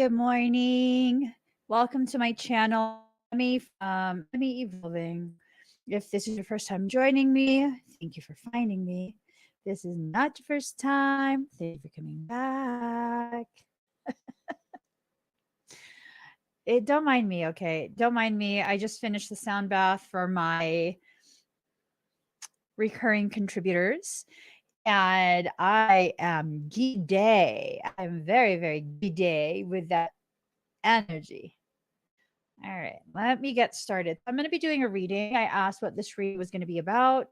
Good morning. Welcome to my channel, Emmy from Emmy Evolving. If this is your first time joining me, thank you for finding me. This is not your first time. Thank you for coming back. Don't mind me, okay? Don't mind me. I just finished the sound bath for my recurring contributors, and I am giddy. I'm very, very giddy with that energy. All right, let me get started. I'm going to be doing a reading. I asked what this reading was going to be about.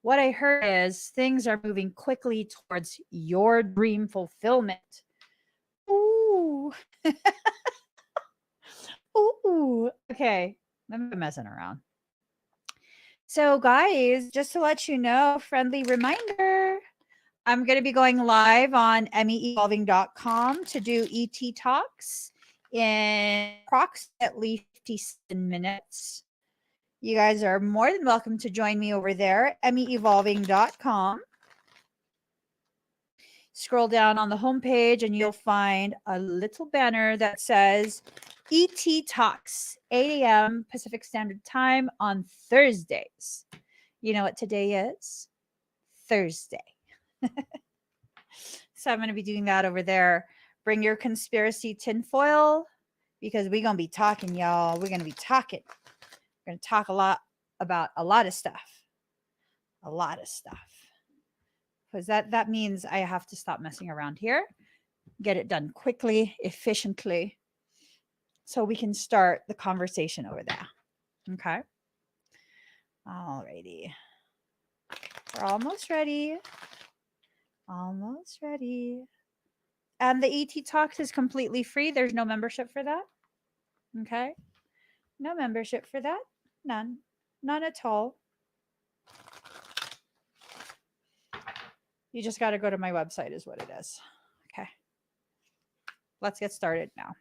What I heard is things are moving quickly towards your dream fulfillment. Ooh. Ooh. Okay, I'm messing around. So, guys, just to let you know, friendly reminder, I'm going to be going live on emmyevolving.com to do ET Talks in approximately 57 minutes. You guys are more than welcome to join me over there, emmyevolving.com. Scroll down on the homepage and you'll find a little banner that says ET Talks, 8 a.m. Pacific Standard Time on Thursdays. You know what today is? Thursday. So I'm going to be doing that over there. Bring your conspiracy tinfoil because we're going to be talking, y'all. We're going to be talking. We're going to talk a lot about a lot of stuff. A lot of stuff. Because that means I have to stop messing around here, get it done quickly, efficiently, so we can start the conversation over there. Okay? Alrighty. We're almost ready. Almost ready. And the ET Talks is completely free. There's no membership for that. Okay? No membership for that. None. None at all. You just got to go to my website is what it is. Okay. Let's get started now.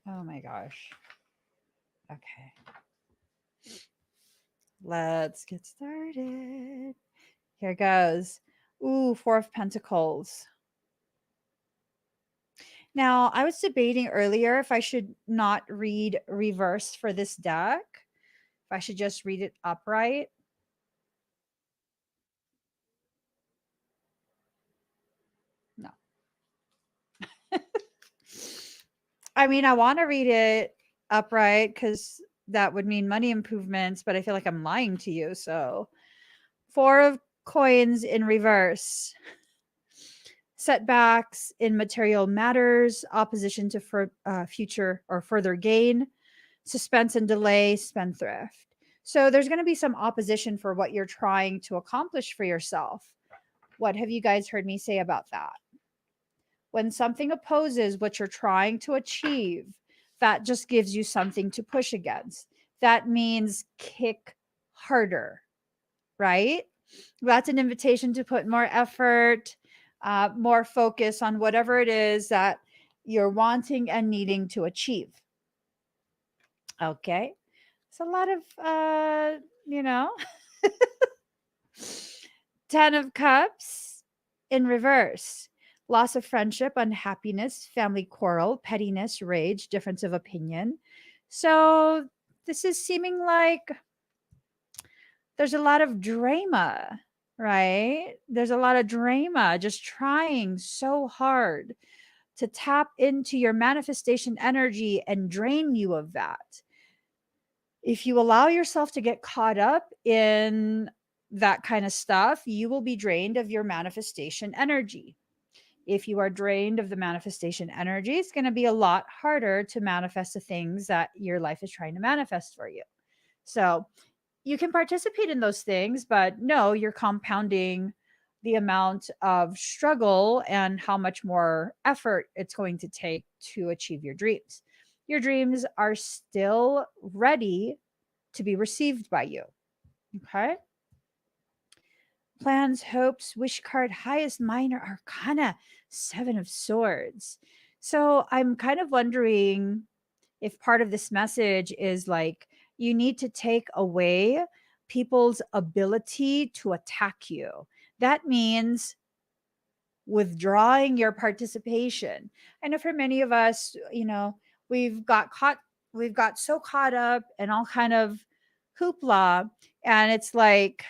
Oh my gosh. Okay. Let's get started. Here goes. Ooh, Four of Pentacles. Now, I was debating earlier if I should not read reverse for this deck, if I should just read it upright. No. I mean, I want to read it upright because that would mean money improvements, but I feel like I'm lying to you. So, Four of Coins in reverse. Setbacks in material matters, opposition to future or further gain, suspense and delay, spendthrift. So there's going to be some opposition for what you're trying to accomplish for yourself. What have you guys heard me say about that? When something opposes what you're trying to achieve, that just gives you something to push against. That means kick harder, right? That's an invitation to put more effort, more focus on whatever it is that you're wanting and needing to achieve. Okay. It's a lot of, 10 of Cups in reverse. Loss of friendship, unhappiness, family quarrel, pettiness, rage, difference of opinion. So this is seeming like there's a lot of drama, right? There's a lot of drama, just trying so hard to tap into your manifestation energy and drain you of that. If you allow yourself to get caught up in that kind of stuff, you will be drained of your manifestation energy. If you are drained of the manifestation energy, it's going to be a lot harder to manifest the things that your life is trying to manifest for you. So you can participate in those things, but no, you're compounding the amount of struggle and how much more effort it's going to take to achieve your dreams. Your dreams are still ready to be received by you. Okay. Plans, hopes, wish card, highest minor arcana, 7 of Swords. So I'm kind of wondering if part of this message is like you need to take away people's ability to attack you. that means withdrawing your participation. I know for many of us, we've got caught, we've got so caught up in all kind of hoopla, and it's like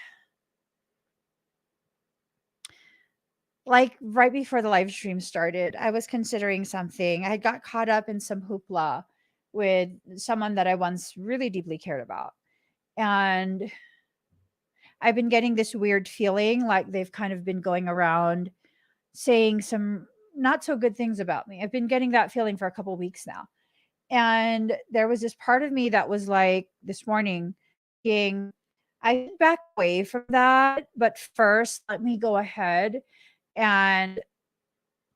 right before the live stream started, I was considering something. I got caught up in some hoopla with someone that I once really deeply cared about. And I've been getting this weird feeling like they've kind of been going around saying some not so good things about me. I've been getting that feeling for a couple weeks now. And there was this part of me that was like this morning being, I can back away from that, but first let me go ahead and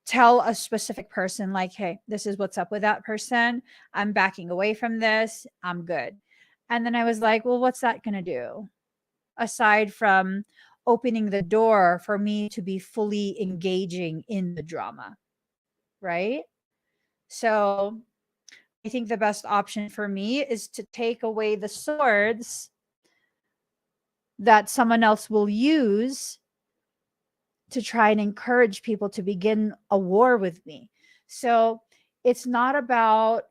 tell a specific person, like, hey, this is what's up with that person. I'm backing away from this. I'm good. And then I was like, well, what's that going to do? Aside from opening the door for me to be fully engaging in the drama, right? So I think the best option for me is to take away the swords that someone else will use to try and encourage people to begin a war with me. So it's not about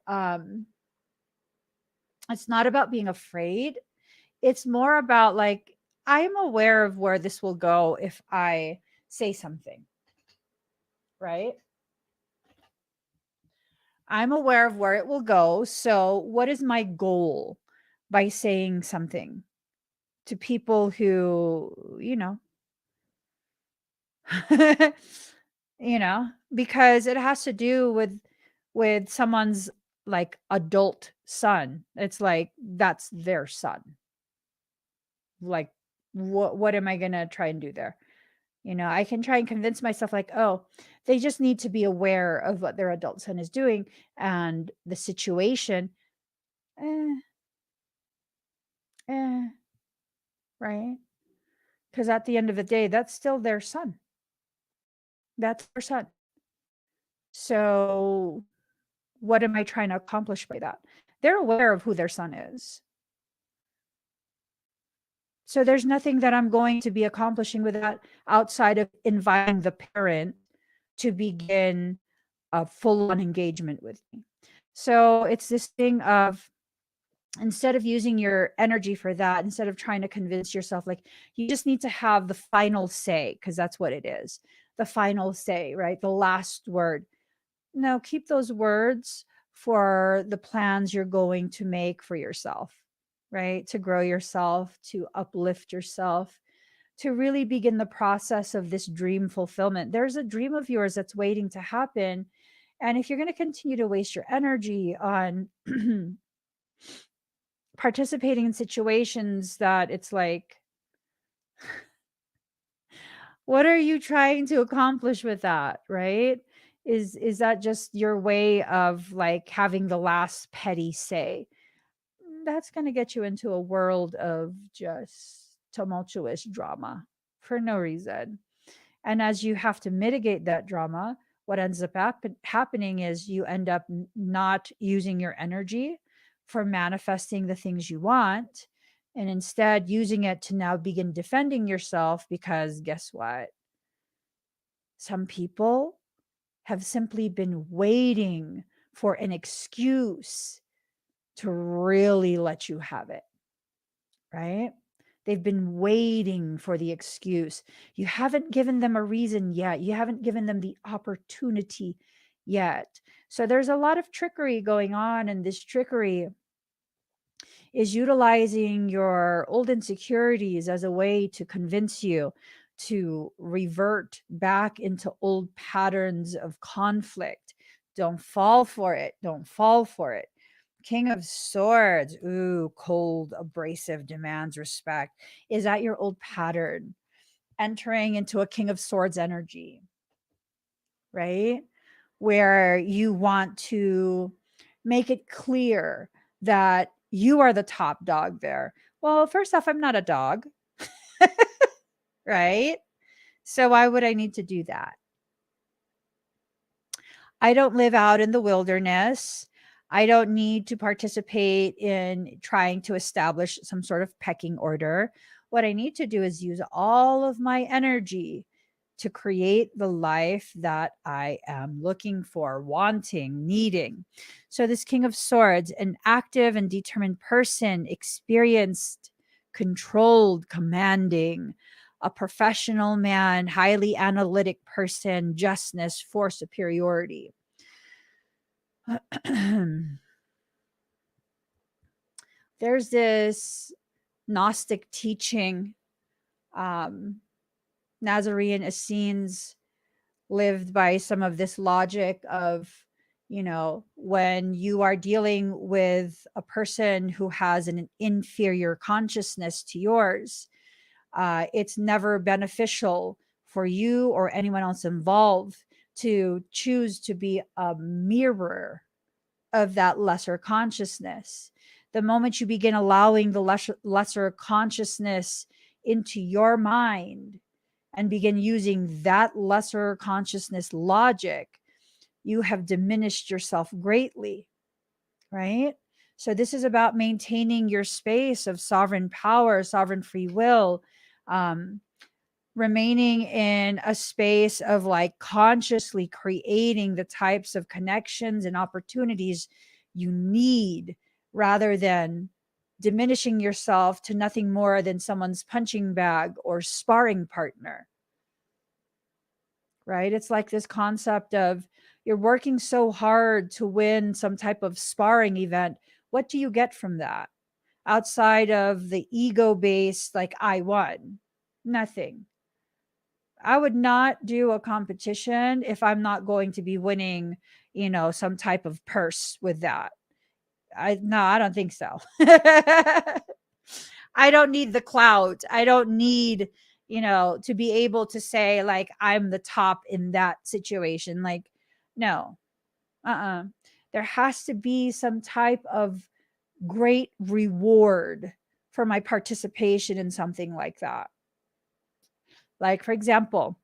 being afraid. It's more about like, I'm aware of where this will go if I say something, right? I'm aware of where it will go. So what is my goal by saying something to people who, because it has to do with someone's like adult son. It's like that's their son. Like what am I going to try and do there? I can try and convince myself like, oh, they just need to be aware of what their adult son is doing and the situation. Eh, eh, right? Because at the end of the day, that's still their son. That's their son. So what am I trying to accomplish by that? They're aware of who their son is. So there's nothing that I'm going to be accomplishing with that outside of inviting the parent to begin a full-on engagement with me. So it's this thing of, instead of using your energy for that, instead of trying to convince yourself, like, you just need to have the final say, because that's what it is. The final say, right? The last word. No, keep those words for the plans you're going to make for yourself, right? To grow yourself, to uplift yourself, to really begin the process of this dream fulfillment. There's a dream of yours that's waiting to happen. And if you're going to continue to waste your energy on participating in situations that it's like, what are you trying to accomplish with that, right? Is that just your way of like having the last petty say? That's going to get you into a world of just tumultuous drama for no reason. And as you have to mitigate that drama, what ends up happening is you end up not using your energy for manifesting the things you want, and instead using it to now begin defending yourself, because guess what? Some people have simply been waiting for an excuse to really let you have it, right? They've been waiting for the excuse. You haven't given them a reason yet. You haven't given them the opportunity yet. So there's a lot of trickery going on, and this trickery is utilizing your old insecurities as a way to convince you to revert back into old patterns of conflict. Don't fall for it. Don't fall for it. King of Swords. Ooh, cold, abrasive, demands respect. Is that your old pattern? Entering into a King of Swords energy, right? Where you want to make it clear that you are the top dog there. Well, first off, I'm not a dog, right? So why would I need to do that? I don't live out in the wilderness. I don't need to participate in trying to establish some sort of pecking order. What I need to do is use all of my energy to create the life that I am looking for, wanting, needing. So, this King of Swords, an active and determined person, experienced, controlled, commanding, a professional man, highly analytic person, justness, for superiority. There's this Gnostic teaching, Nazarene Essenes lived by some of this logic of, when you are dealing with a person who has an inferior consciousness to yours, it's never beneficial for you or anyone else involved to choose to be a mirror of that lesser consciousness. The moment you begin allowing the lesser consciousness into your mind and begin using that lesser consciousness logic, you have diminished yourself greatly, right? So, this is about maintaining your space of sovereign power, sovereign free will, remaining in a space of like consciously creating the types of connections and opportunities you need, rather than diminishing yourself to nothing more than someone's punching bag or sparring partner, right? It's like this concept of you're working so hard to win some type of sparring event. What do you get from that outside of the ego based, like, I won? Nothing. I would not do a competition if I'm not going to be winning, some type of purse with that. No, I don't think so. I don't need the clout. I don't need, to be able to say like I'm the top in that situation. Like, no. There has to be some type of great reward for my participation in something like that. Like, for example,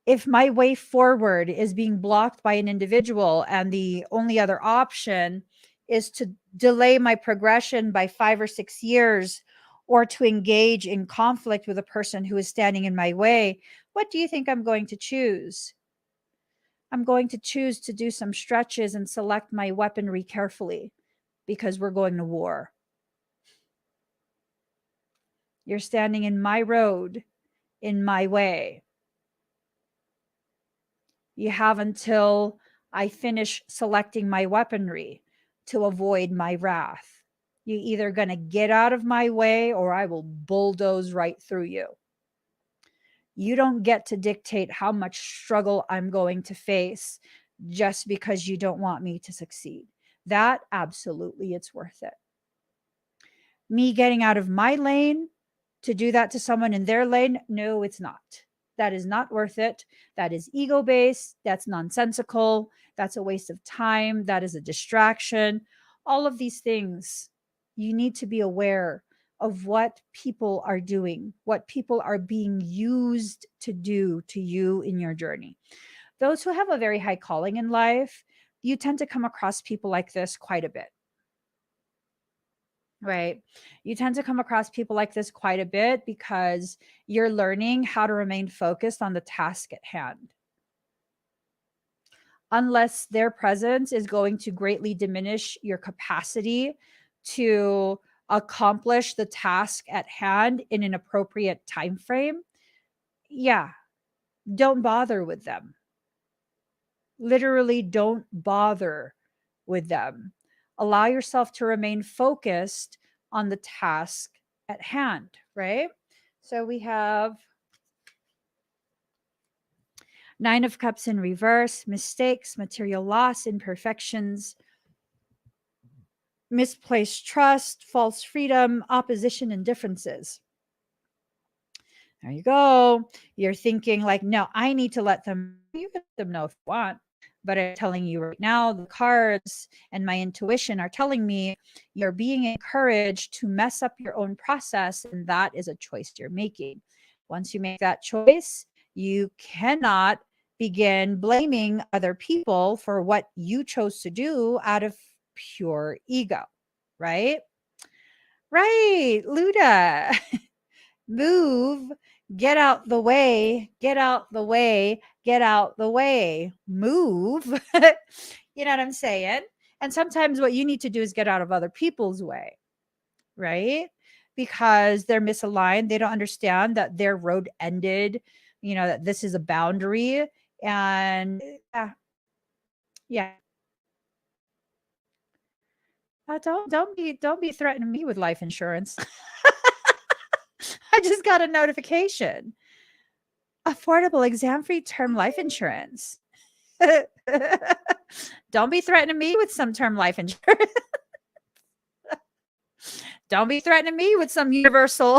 if my way forward is being blocked by an individual and the only other option is to delay my progression by 5 or 6 years, or to engage in conflict with a person who is standing in my way, what do you think I'm going to choose? I'm going to choose to do some stretches and select my weaponry carefully, because we're going to war. You're standing in my road, in my way. You have until I finish selecting my weaponry to avoid my wrath. You're either going to get out of my way or I will bulldoze right through you. You don't get to dictate how much struggle I'm going to face just because you don't want me to succeed. That, absolutely, it's worth it. Me getting out of my lane to do that to someone in their lane, no, it's not. That is not worth it. That is ego based. That's nonsensical. That's a waste of time. That is a distraction. All of these things, you need to be aware of what people are doing, what people are being used to do to you in your journey. Those who have a very high calling in life, you tend to come across people like this quite a bit. Right. You tend to come across people like this quite a bit because you're learning how to remain focused on the task at hand. Unless their presence is going to greatly diminish your capacity to accomplish the task at hand in an appropriate time frame, yeah, don't bother with them. Literally, don't bother with them. Allow yourself to remain focused on the task at hand, right? So we have Nine of Cups in reverse, mistakes, material loss, imperfections, misplaced trust, false freedom, opposition, and differences. There you go. You're thinking like, no, I need to let them, you can let them know if you want. But I'm telling you right now, the cards and my intuition are telling me you're being encouraged to mess up your own process. And that is a choice you're making. Once you make that choice, you cannot begin blaming other people for what you chose to do out of pure ego, right? Right, Luda. Move, get out the way, get out the way, get out the way, move. You know what I'm saying? And sometimes what you need to do is get out of other people's way, right? Because they're misaligned. They don't understand that their road ended, that this is a boundary. And yeah, yeah. Don't be threatening me with life insurance. I just got a notification. Affordable exam-free term life insurance. Don't be threatening me with some term life insurance. Don't be threatening me with some universal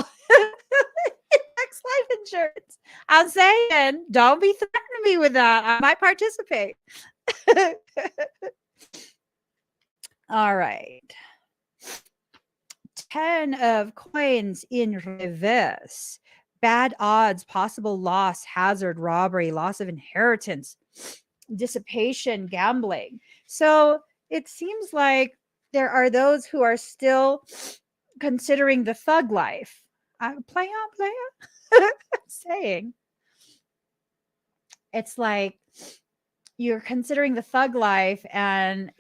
life insurance. I'm saying, don't be threatening me with that. I might participate. All right. 10 of coins in reverse. Bad odds, possible loss, hazard, robbery, loss of inheritance, dissipation, gambling. So it seems like there are those who are still considering the thug life. Play on. I'm saying. It's like you're considering the thug life and,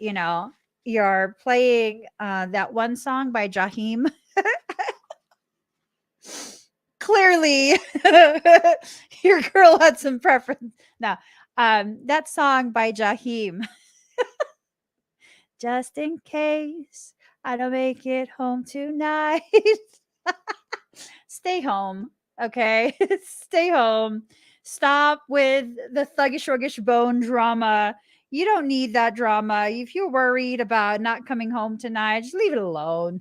you're playing that one song by Jaheim. Clearly, your girl had some preference. Now, that song by Jaheim, just in case I don't make it home tonight. Stay home, okay? Stay home. Stop with the thuggish, ruggish bone drama. You don't need that drama. If you're worried about not coming home tonight, just leave it alone.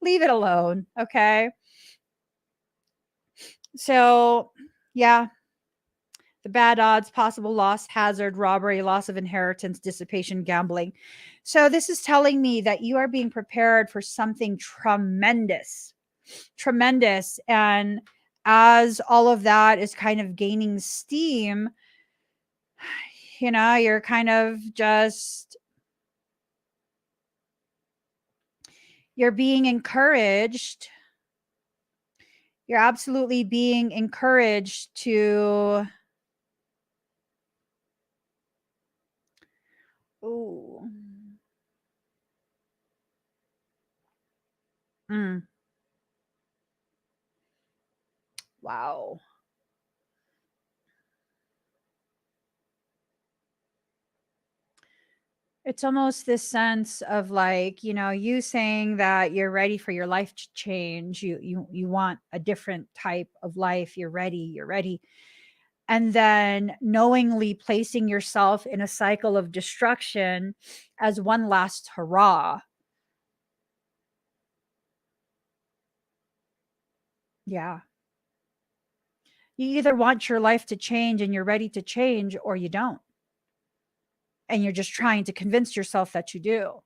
Leave it alone, okay? So, yeah, the bad odds, possible loss, hazard, robbery, loss of inheritance, dissipation, gambling. So, this is telling me that you are being prepared for something tremendous, tremendous. And as all of that is kind of gaining steam, you're kind of just, you're being encouraged. You're absolutely being encouraged to, ooh, mm, wow. It's almost this sense of like, you saying that you're ready for your life to change. You want a different type of life. You're ready. You're ready. And then knowingly placing yourself in a cycle of destruction as one last hurrah. Yeah. You either want your life to change and you're ready to change, or you don't. And you're just trying to convince yourself that you do.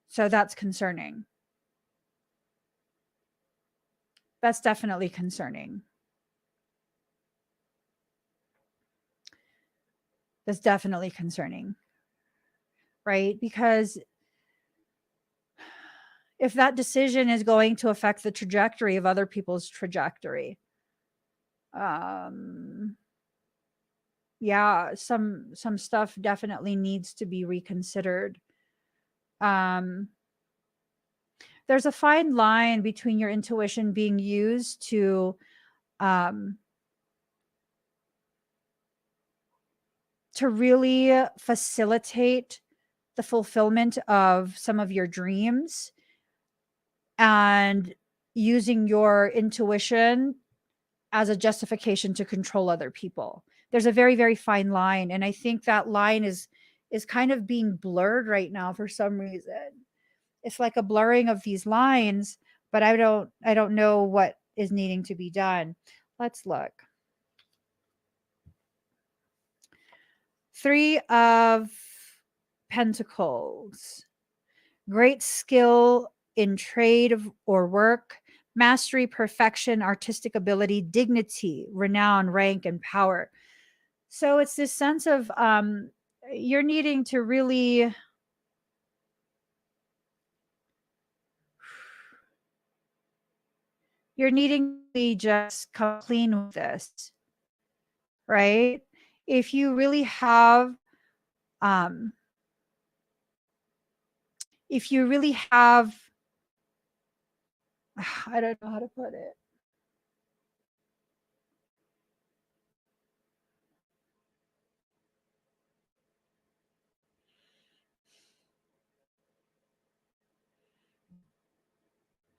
So that's concerning. That's definitely concerning. That's definitely concerning, right? Because if that decision is going to affect the trajectory of other people's trajectory, yeah, some stuff definitely needs to be reconsidered. Um, there's a fine line between your intuition being used um, to really facilitate the fulfillment of some of your dreams and using your intuition as a justification to control other people. There's a very, very fine line. And I think that line is kind of being blurred right now for some reason. It's like a blurring of these lines, but I don't know what is needing to be done. Let's look. 3 of Pentacles. Great skill in trade or work, mastery, perfection, artistic ability, dignity, renown, rank, and power. So it's this sense of you're needing to really you're needing to just come clean with this, right? If you really have, um, if you really have, I don't know how to put it.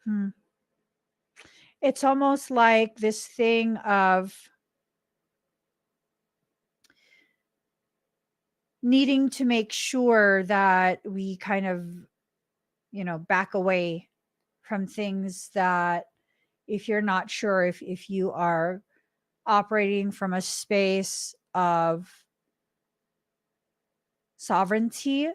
Hmm. It's almost like this thing of needing to make sure that we kind of, back away from things that, if you're not sure if you are operating from a space of sovereignty,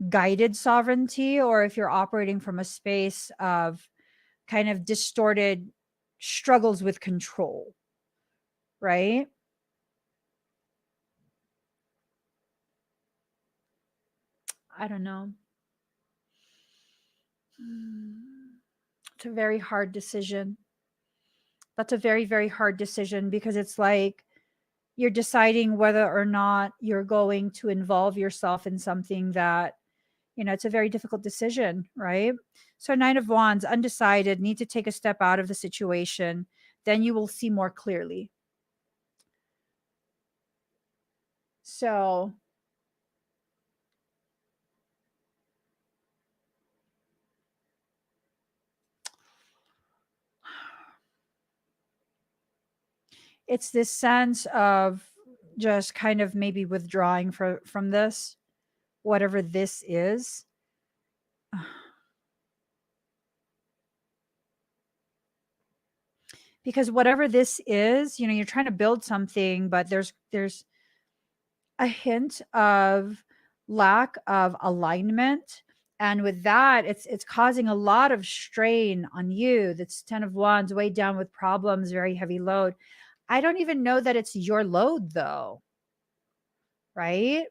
guided sovereignty, or if you're operating from a space of kind of distorted struggles with control, right? I don't know. It's a very hard decision. That's a very, very hard decision, because it's like you're deciding whether or not you're going to involve yourself in something that, it's a very difficult decision, right? So, Nine of Wands, undecided, need to take a step out of the situation. Then you will see more clearly. So, it's this sense of just kind of maybe withdrawing from this, whatever this is. Because whatever this is, you're trying to build something, but there's a hint of lack of alignment, and with that, it's causing a lot of strain on you. That's 10 of Wands, weighed down with problems, very heavy load. I don't even know that it's your load, though, right?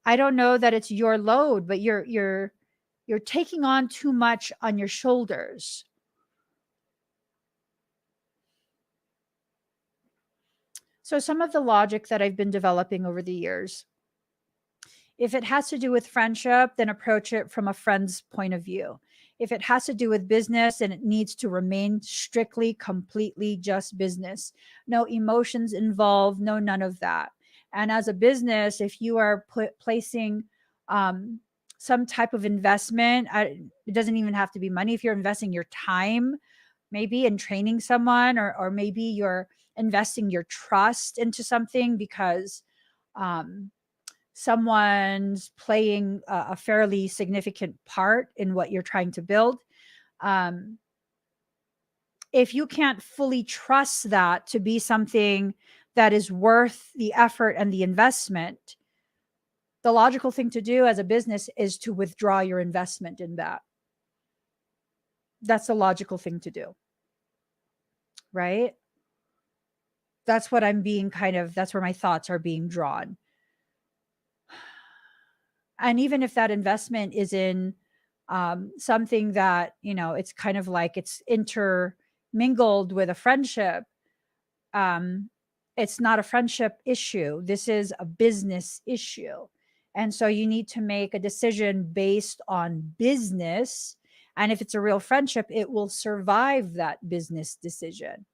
I don't know that it's your load, but you're taking on too much on your shoulders. So some of the logic that I've been developing over the years, if it has to do with friendship, then approach it from a friend's point of view. If it has to do with business, then it needs to remain strictly, completely just business. No emotions involved, no none of that. And as a business, if you are placing um, some type of investment, it doesn't even have to be money. If you're investing your time, maybe in training someone, or maybe you're investing your trust into something because um, someone's playing a fairly significant part in what you're trying to build. Um, if you can't fully trust that to be something that is worth the effort and the investment, the logical thing to do as a business is to withdraw your investment in that. That's the logical thing to do, right? That's what I'm being that's where my thoughts are being drawn. And even if that investment is in something that, it's kind of like it's intermingled with a friendship, um, it's not a friendship issue. This is a business issue. And so you need to make a decision based on business. And if it's a real friendship, it will survive that business decision.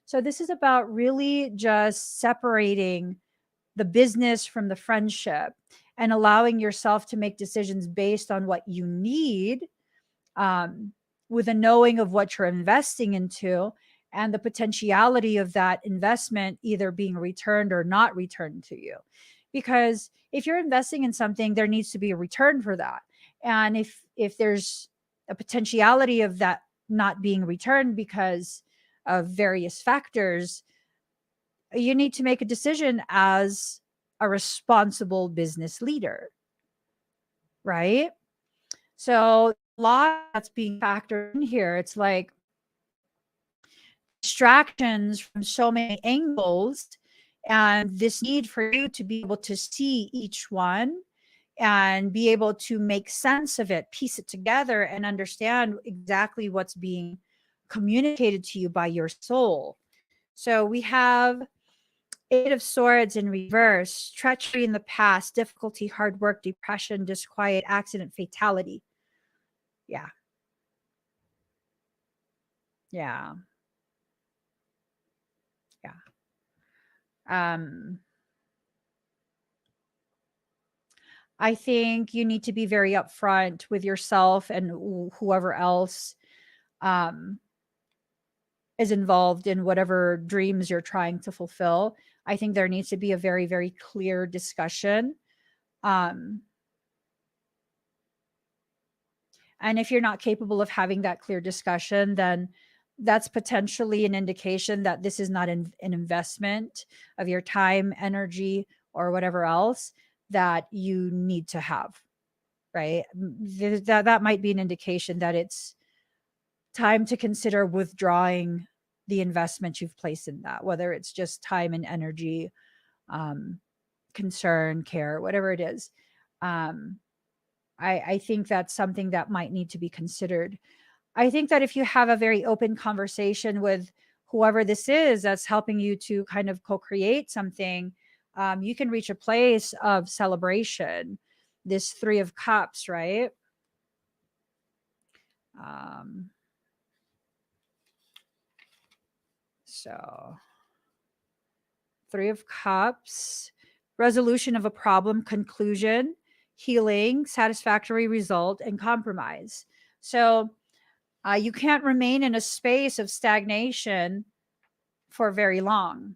So this is about really just separating the business from the friendship and allowing yourself to make decisions based on what you need, um, with a knowing of what you're investing into and the potentiality of that investment either being returned or not returned to you. Because if you're investing in something, there needs to be a return for that. And if there's a potentiality of that not being returned because of various factors, you need to make a decision as a responsible business leader, right? So a lot that's being factored in here. It's like distractions from so many angles, and this need for you to be able to see each one and be able to make sense of it, piece it together, and understand exactly what's being communicated to you by your soul. So we have Eight of Swords in reverse, treachery in the past, difficulty, hard work, depression, disquiet, accident, fatality. Yeah. Yeah. Yeah. I think you need to be very upfront with yourself and whoever else um, is involved in whatever dreams you're trying to fulfill. I think there needs to be a very, very clear discussion. Um, and if you're not capable of having that clear discussion, then that's potentially an indication that this is not an investment of your time, energy, or whatever else that you need to have, right? That might be an indication that it's time to consider withdrawing the investment you've placed in that, whether it's just time and energy, um, concern, care, whatever it is. Um, I think that's something that might need to be considered. I think that if you have a very open conversation with whoever this is that's helping you to kind of co-create something, you can reach a place of celebration. This Three of Cups, right? Um, so Three of Cups, resolution of a problem, conclusion, healing, satisfactory result, and compromise. So you can't remain in a space of stagnation for very long.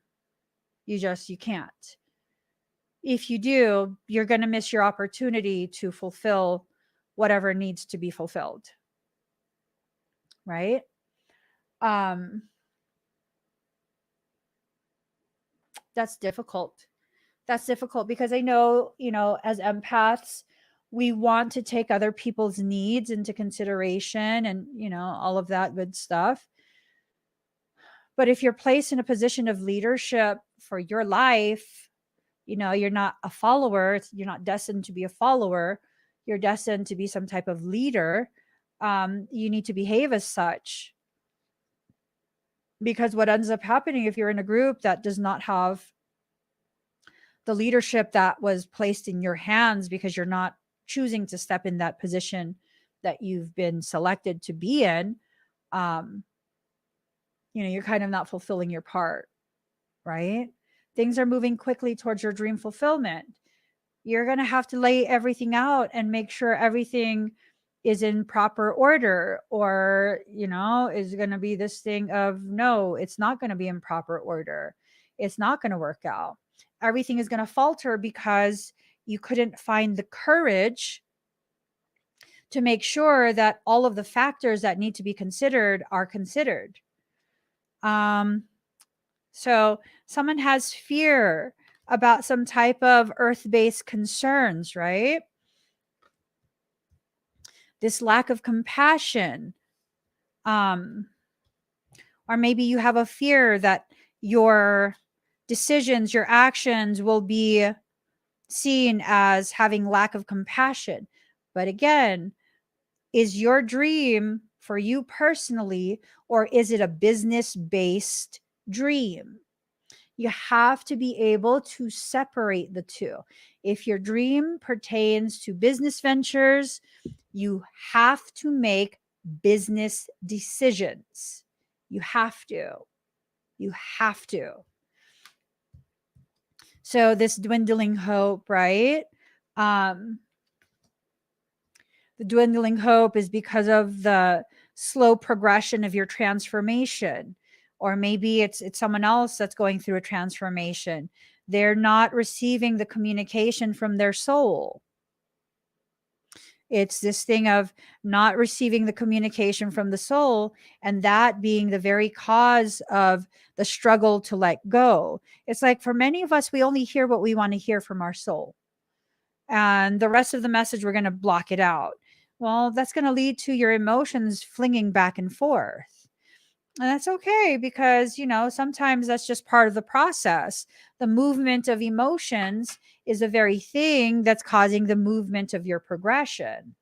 You can't. If you do, you're going to miss your opportunity to fulfill whatever needs to be fulfilled. Right? Um, that's difficult. That's difficult because I know, as empaths, we want to take other people's needs into consideration and, all of that good stuff. But if you're placed in a position of leadership for your life, you're not a follower, you're not destined to be a follower, you're destined to be some type of leader. You need to behave as such. Because what ends up happening if you're in a group that does not have the leadership that was placed in your hands because you're not choosing to step in that position that you've been selected to be in, um, you're kind of not fulfilling your part, right? Things are moving quickly towards your dream fulfillment. You're going to have to lay everything out and make sure everything is in proper order, or, is going to be this thing of, no, it's not going to be in proper order. It's not going to work out. Everything is going to falter because you couldn't find the courage to make sure that all of the factors that need to be considered are considered. So someone has fear about some type of earth-based concerns, right? This lack of compassion. Or maybe you have a fear that your decisions, your actions will be seen as having lack of compassion. But again, is your dream for you personally, or is it a business-based dream? You have to be able to separate the two. If your dream pertains to business ventures, you have to make business decisions. You have to. You have to. So this dwindling hope, right? The dwindling hope is because of the slow progression of your transformation. Or maybe it's someone else that's going through a transformation. They're not receiving the communication from their soul. It's this thing of not receiving the communication from the soul, and that being the very cause of the struggle to let go. It's like for many of us, we only hear what we want to hear from our soul. And the rest of the message, we're going to block it out. Well, that's going to lead to your emotions flinging back and forth. And that's okay because, sometimes that's just part of the process. The movement of emotions is the very thing that's causing the movement of your progression.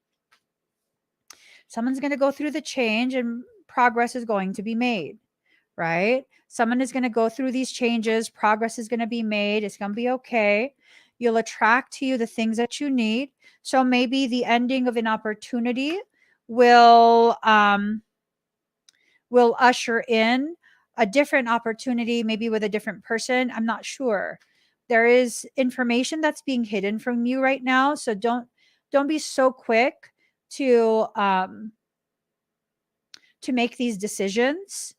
Someone's going to go through the change and progress is going to be made, right? Someone is going to go through these changes, progress is going to be made, it's going to be okay. You'll attract to you the things that you need. So maybe the ending of an opportunity will usher in a different opportunity, maybe with a different person. I'm not sure. There is information that's being hidden from you right now, so don't be so quick to make these decisions.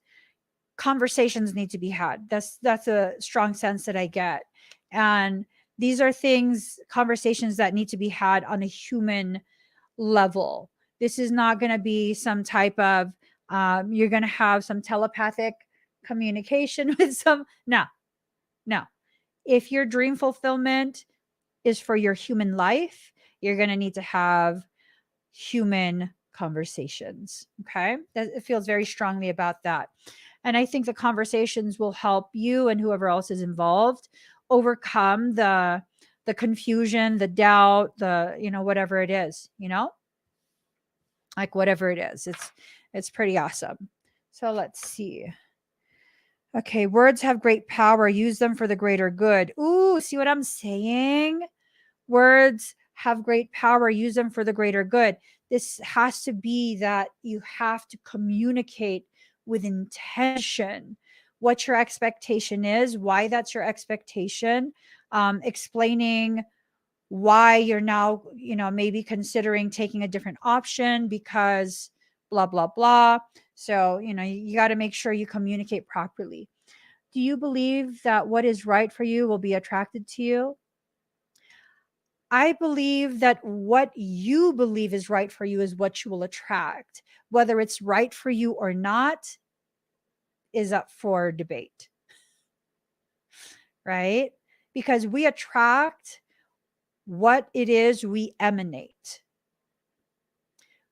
Conversations need to be had. That's a strong sense that I get. And these are things, conversations that need to be had on a human level. This is not going to be some type of you're going to have some telepathic communication with some. No. If your dream fulfillment is for your human life, you're going to need to have human conversations. Okay. It feels very strongly about that. And I think the conversations will help you and whoever else is involved overcome the confusion, the doubt, the, whatever it is, like whatever it is. It's pretty awesome. So let's see. Okay, words have great power. Use them for the greater good. Ooh, see what I'm saying? Words have great power. Use them for the greater good. This has to be that you have to communicate with intention what your expectation is, why that's your expectation, explaining why you're now, maybe considering taking a different option because blah, blah, blah. So, you got to make sure you communicate properly. Do you believe that what is right for you will be attracted to you? I believe that what you believe is right for you is what you will attract. Whether it's right for you or not is up for debate, right? Because we attract what it is we emanate.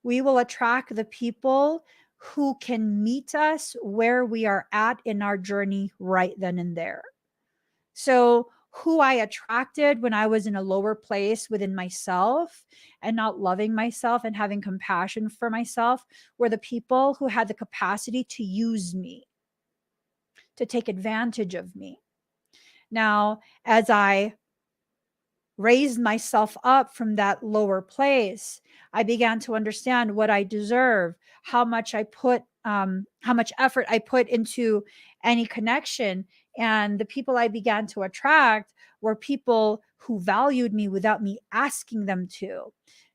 We will attract the people who can meet us where we are at in our journey right then and there. So, who I attracted when I was in a lower place within myself and not loving myself and having compassion for myself were the people who had the capacity to use me, to take advantage of me. Now, as I raised myself up from that lower place, I began to understand what I deserve, how much how much effort I put into any connection. And the people I began to attract were people who valued me without me asking them to.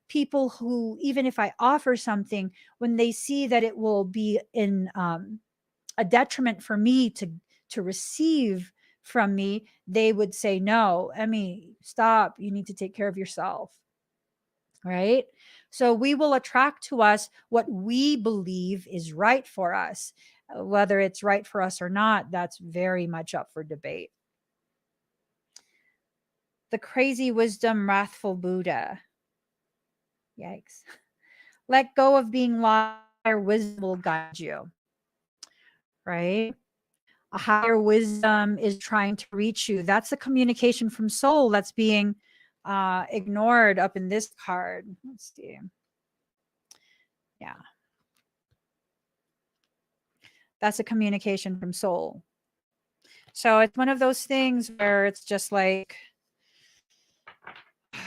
People who, even if I offer something, when they see that it will be in a detriment for me to receive from me, they would say, no, Emmy, stop. You need to take care of yourself. Right? So we will attract to us what we believe is right for us. Whether it's right for us or not, that's very much up for debate. The crazy wisdom, wrathful Buddha. Yikes. Let go of being lost. Higher wisdom will guide you. Right? A higher wisdom is trying to reach you. That's the communication from soul that's being ignored up in this card. Let's see. Yeah. That's a communication from soul. So it's one of those things where it's just like, I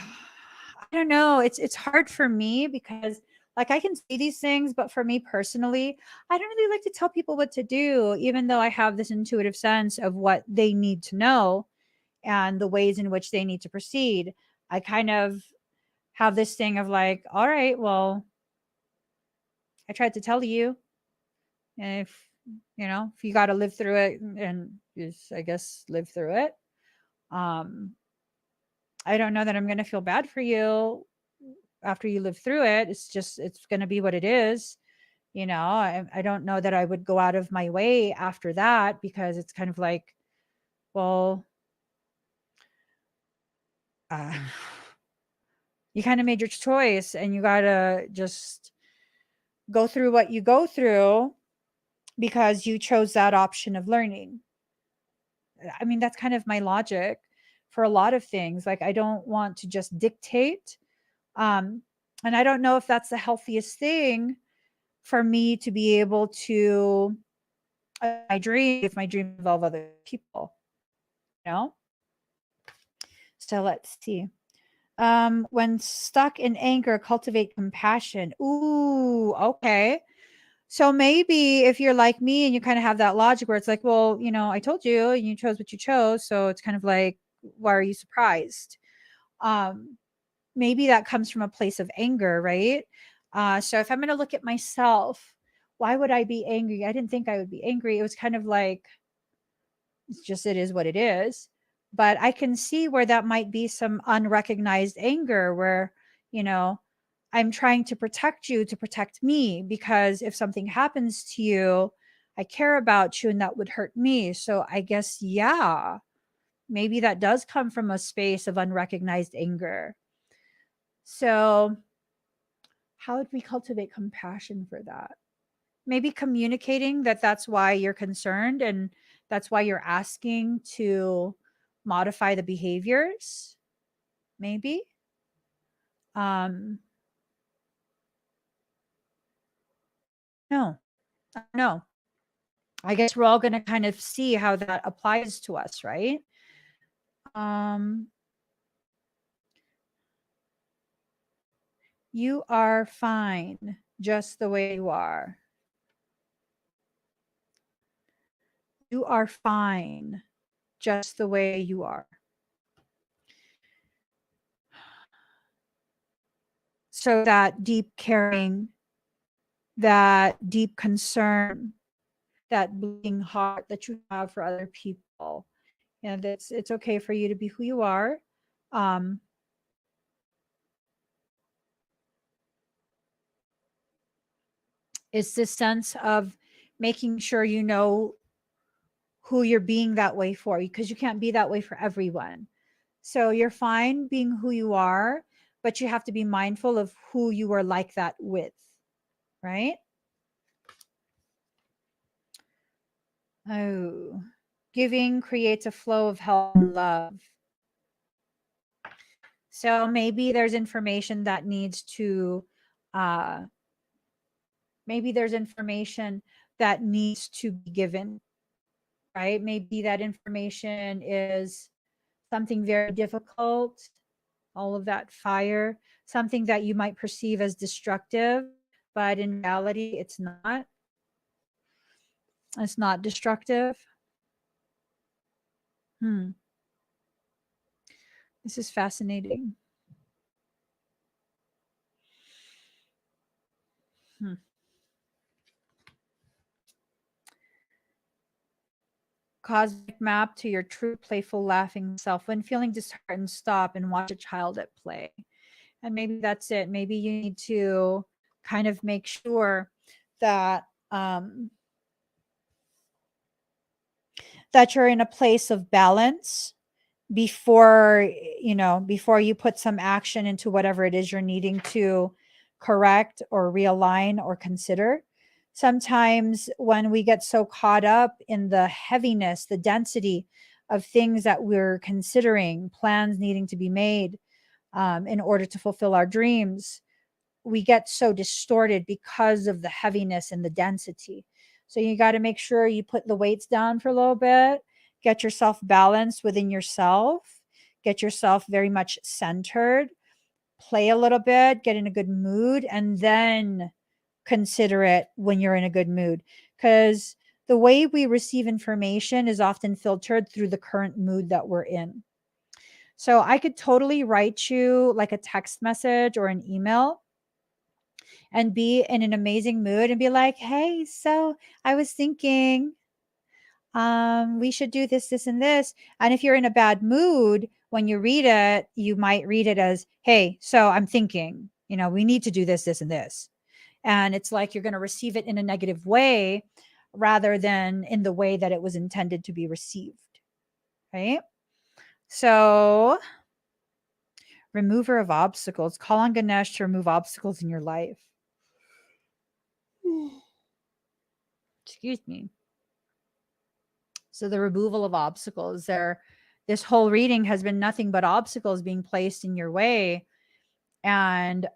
don't know. It's hard for me because like I can see these things, but for me personally, I don't really like to tell people what to do, even though I have this intuitive sense of what they need to know and the ways in which they need to proceed. I kind of have this thing of like, all right, well, I tried to tell you. And if you got to live through it and just, I guess, live through it. I don't know that I'm going to feel bad for you after you live through it. It's going to be what it is. I don't know that I would go out of my way after that because it's kind of like, well, uh, you kind of made your choice and you got to just go through what you go through because you chose that option of learning. I mean, that's kind of my logic for a lot of things. Like, I don't want to just dictate. Um, and I don't know if that's the healthiest thing for me to be able to my dream if my dreams involve other people, you know? So let's see. When stuck in anger, cultivate compassion. Ooh, okay. So maybe if you're like me and you kind of have that logic where it's like, well, I told you and you chose what you chose. So it's kind of like, why are you surprised? Um, Maybe that comes from a place of anger, right? So if I'm going to look at myself, why would I be angry? I didn't think I would be angry. It was kind of like, it's just, it is what it is. But I can see where that might be some unrecognized anger where, you know, I'm trying to protect you to protect me, because if something happens to you, I care about you and that would hurt me. So I guess, yeah, maybe that does come from a space of unrecognized anger. So, how would we cultivate compassion for that? Maybe communicating that that's why you're concerned and that's why you're asking to modify the behaviors, maybe. Um, no, no. I guess we're all going to kind of see how that applies to us, right? Um, you are fine just the way you are. You are fine just the way you are. So that deep caring, that deep concern, that bleeding heart that you have for other people, and it's okay for you to be who you are. Um, it's this sense of making sure you know who you're being that way for, because you can't be that way for everyone. So you're fine being who you are, but you have to be mindful of who you are like that with, right? Oh, giving creates a flow of help and love. So maybe there's information that needs to, uh, maybe there's information that needs to be given, right? Maybe that information is something very difficult, all of that fire, something that you might perceive as destructive, but in reality, it's not. It's not destructive. Hmm. This is fascinating. Hmm. Cosmic map to your true, playful, laughing self. When feeling disheartened, stop and watch a child at play. And maybe that's it. Maybe you need to kind of make sure that that you're in a place of balance before before you put some action into whatever it is you're needing to correct or realign or consider. Sometimes when we get so caught up in the heaviness, the density of things that we're considering, plans needing to be made in order to fulfill our dreams, we get so distorted because of the heaviness and the density. So you got to make sure you put the weights down for a little bit, get yourself balanced within yourself, get yourself very much centered, play a little bit, get in a good mood, and then consider it when you're in a good mood. Because the way we receive information is often filtered through the current mood that we're in. So I could totally write you like a text message or an email and be in an amazing mood and be like, "Hey, so I was thinking we should do this, this, and this." And if you're in a bad mood when you read it, you might read it as, "Hey, so I'm thinking, we need to do this, this, and this." And it's like you're going to receive it in a negative way rather than in the way that it was intended to be received, right? So, remover of obstacles. Call on Ganesh to remove obstacles in your life. Excuse me. So the removal of obstacles, they're This whole reading has been nothing but obstacles being placed in your way. And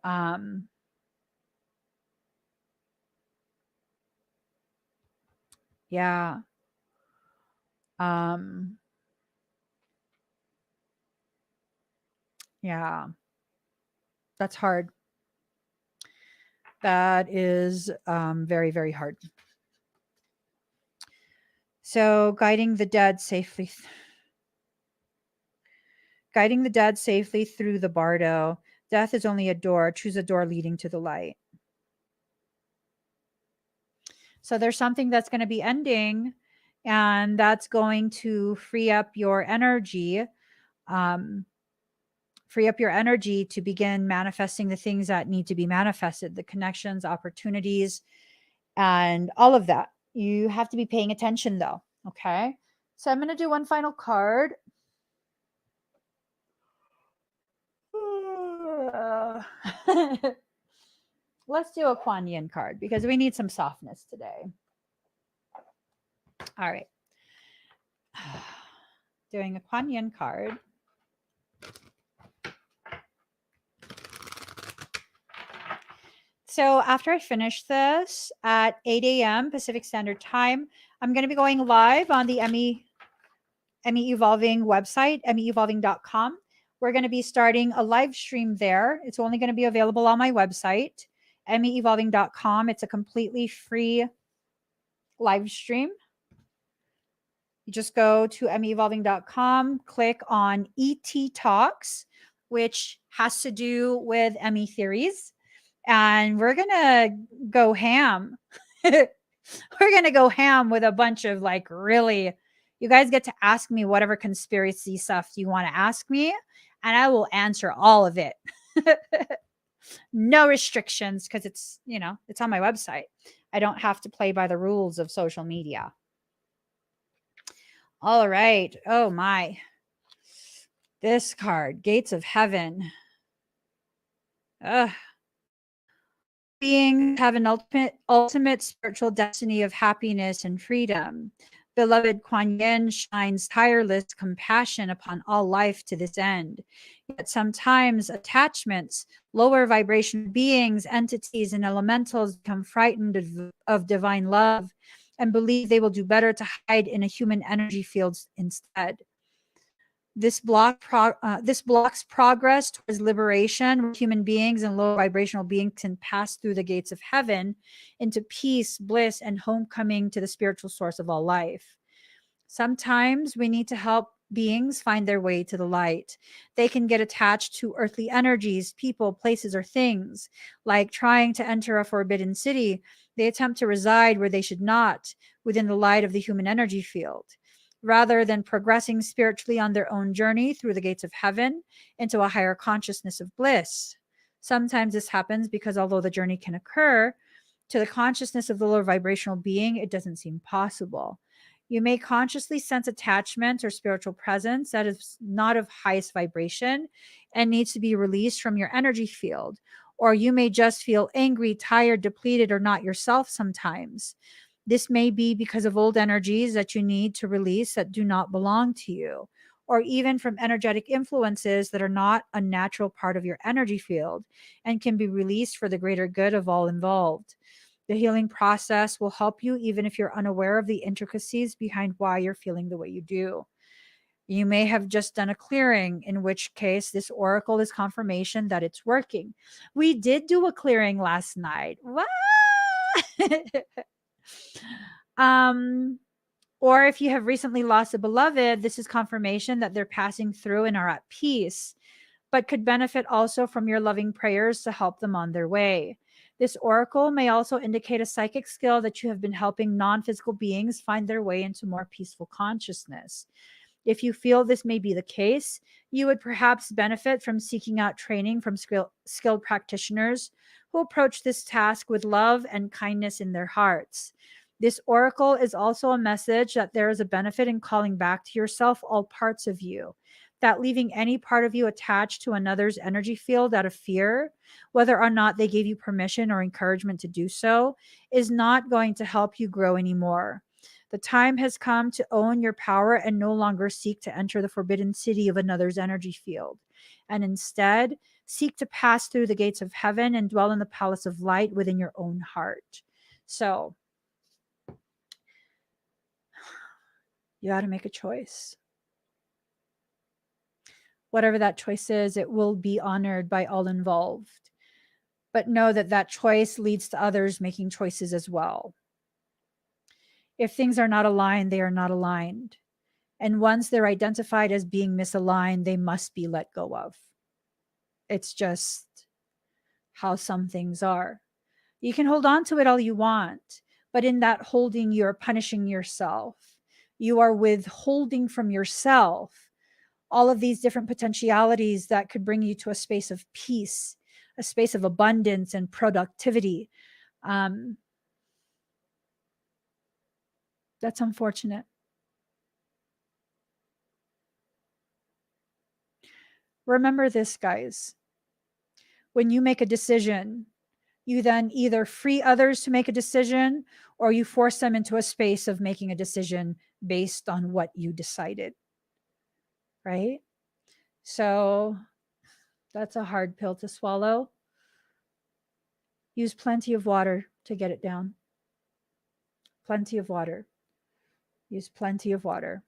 yeah. Um yeah. That's hard. That is very, very hard. So guiding the dead safely through the bardo. Death is only a door. Choose a door leading to the light. So there's something that's going to be ending, and that's going to free up your energy. Free up your energy to begin manifesting the things that need to be manifested, the connections, opportunities, and all of that. You have to be paying attention though. Okay. So I'm going to do one final card. Let's do a Kuan Yin card because we need some softness today. All right. Doing a Kuan Yin card. So after I finish this at 8 a.m. Pacific Standard Time, I'm going to be going live on the Emmy Evolving website, emmyevolving.com. We're going to be starting a live stream there. It's only going to be available on my website, emmyevolving.com. It's a completely free live stream. You just go to emmyevolving.com, click on ET Talks, which has to do with Emmy theories. And we're going to go ham. We're going to go ham with a bunch of like really, you guys get to ask me whatever conspiracy stuff you want to ask me, and I will answer all of it. No restrictions because it's, it's on my website. I don't have to play by the rules of social media. All right. Oh my. This card, Gates of Heaven. Ugh. Beings have an ultimate spiritual destiny of happiness and freedom. Beloved Kuan Yin shines tireless compassion upon all life to this end. Yet sometimes attachments, lower vibration beings, entities, and elementals become frightened of divine love and believe they will do better to hide in a human energy field instead. This blocks progress towards liberation, where human beings and low vibrational beings can pass through the gates of heaven into peace, bliss, and homecoming to the spiritual source of all life. Sometimes we need to help beings find their way to the light. They can get attached to earthly energies, people, places, or things. Like trying to enter a forbidden city, they attempt to reside where they should not, within the light of the human energy field. Rather than progressing spiritually on their own journey through the gates of heaven into a higher consciousness of bliss. Sometimes this happens because although the journey can occur, to the consciousness of the lower vibrational being, it doesn't seem possible. You may consciously sense attachment or spiritual presence that is not of highest vibration and needs to be released from your energy field. Or you may just feel angry, tired, depleted, or not yourself sometimes. This may be because of old energies that you need to release that do not belong to you, or even from energetic influences that are not a natural part of your energy field and can be released for the greater good of all involved. The healing process will help you even if you're unaware of the intricacies behind why you're feeling the way you do. You may have just done a clearing, in which case this oracle is confirmation that it's working. We did do a clearing last night. What? Or if you have recently lost a beloved, this is confirmation that they're passing through and are at peace, but could benefit also from your loving prayers to help them on their way. This oracle may also indicate a psychic skill that you have been helping non-physical beings find their way into more peaceful consciousness. If you feel this may be the case, you would perhaps benefit from seeking out training from skilled practitioners who approach this task with love and kindness in their hearts. This oracle is also a message that there is a benefit in calling back to yourself all parts of you, that leaving any part of you attached to another's energy field out of fear, whether or not they gave you permission or encouragement to do so, is not going to help you grow anymore. The time has come to own your power and no longer seek to enter the forbidden city of another's energy field, and instead seek to pass through the gates of heaven and dwell in the palace of light within your own heart. So you got to make a choice. Whatever that choice is, it will be honored by all involved. But know that that choice leads to others making choices as well. If things are not aligned, they are not aligned. And once they're identified as being misaligned, they must be let go of. It's just how some things are. You can hold on to it all you want, but in that holding, you're punishing yourself. You are withholding from yourself all of these different potentialities that could bring you to a space of peace, a space of abundance and productivity. That's unfortunate. Remember this, guys. When you make a decision, you then either free others to make a decision or you force them into a space of making a decision based on what you decided. Right? So that's a hard pill to swallow. Use plenty of water to get it down. Plenty of water. Use plenty of water.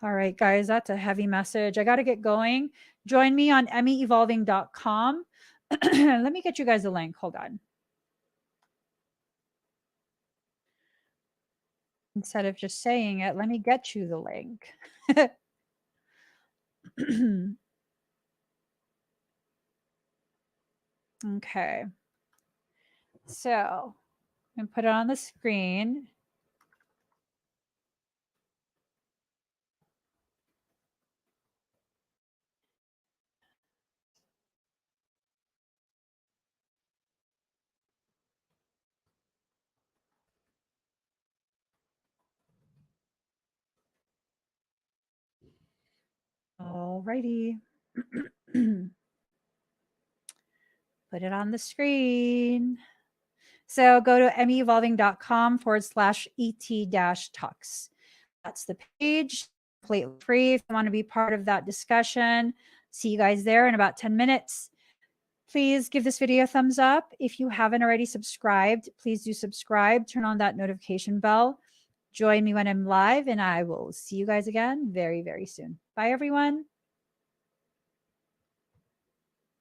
All right, guys, that's a heavy message. I got to get going. Join me on emmyevolving.com. Let me get you guys a link. Hold on. Instead of just saying it, let me get you the link. Okay. So I'm going to put it on the screen. All righty. Put it on the screen. So go to emmyevolving.com/et-talks. That's the page, completely free if you want to be part of that discussion. See you guys there in about 10 minutes. Please give this video a thumbs up. If you haven't already subscribed, please do subscribe. Turn on that notification bell. Join me when I'm live, and I will see you guys again very, very soon. Bye, everyone.